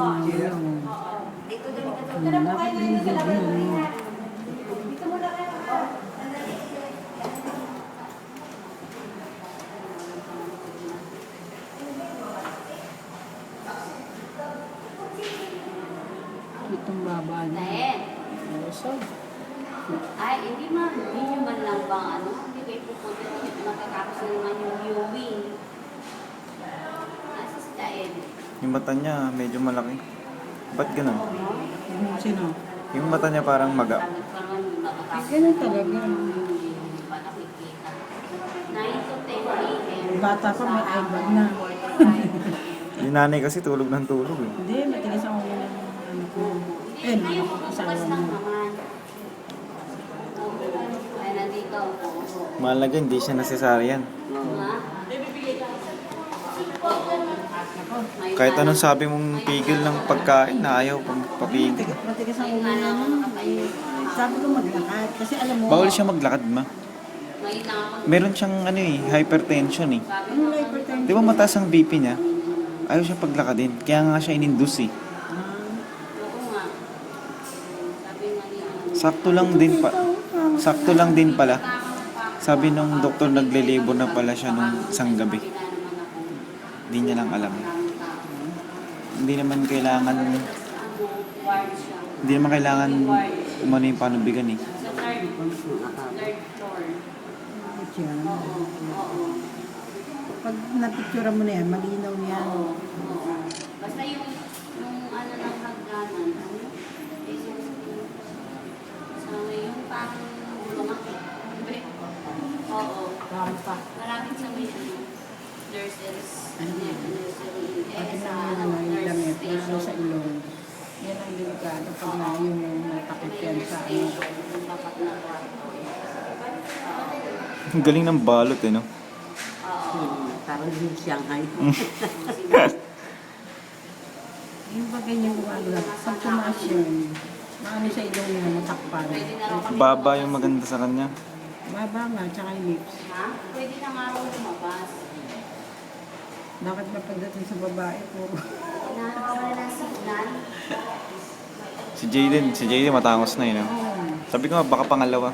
yung Dito din ka. Tara po kayo ngayon sa labas. Dito muna kayo. itong baba niya. So, Ay, hindi man. Hindi nyo man lang bang ano? Hindi kayo pupunta. Nakakapos na naman yung viewing. Nasa si Daen. Yung mata niya medyo malaki. Ba't ganun? sino? Yung mata niya parang maga. Ganun talaga. Hindi pa nakikita. 9 to 10 a.m. Bata pa may eyebag na. Yung nanay kasi tulog ng tulog eh. Hindi, matigas ang ulo ng ano ko. Eh, Ngayon, asawa bukas lang mo. naman. Ay, nandito. Mahalaga hindi siya nasesaryan. Ha? Kahit anong sabi mong pigil ng pagkain na ayaw pang papigil. Matigas ang ulo niya. Sabi ko maglakad. Kasi alam mo, Bawal siya maglakad ma. Ngayon lang ako. Meron siyang ano eh, hypertension eh. anong hypertension? Di ba mataas ang BP niya? Ayaw siya paglakadin. Kaya nga siya in-induce eh. Oo nga. Sabi nga niya. Sakto lang din pala. Sabi nung doktor nagle-labor na pala siya nung isang gabi. Hindi niya lang alam. Hindi naman kailangan umano yung panubigan eh. Sa third floor. Siya. Oo. Pag napicture mo na yan, malinaw yan. Oo. Basta yung ano ng hagdanan, ano? Is yung yung parang lumaki. Oo. Malapit sa may ano, nurseries. Nursery. Pati Sa na ano, yung nurse damit na ano sa station. ilong. Yan ang delikado pag na yung natakot yan sa ano. Yung dapat na kwarto. Ang galing ng balot eh no? Oo. Parang yung Shanghai. Yung bagay niya gumagula. Pag tumaas yun, maano sa ilong niya natakpan. Pwede na raw kami Baba yung maganda sa kanya. Baba nga, tsaka yung lips. Ha? Pwede na nga raw lumabas. Bakit ba pagdating sa babae, puro Nakakawala ng signal. Si Jaden matangos na yun. No? Sabi ko nga baka pangalawa.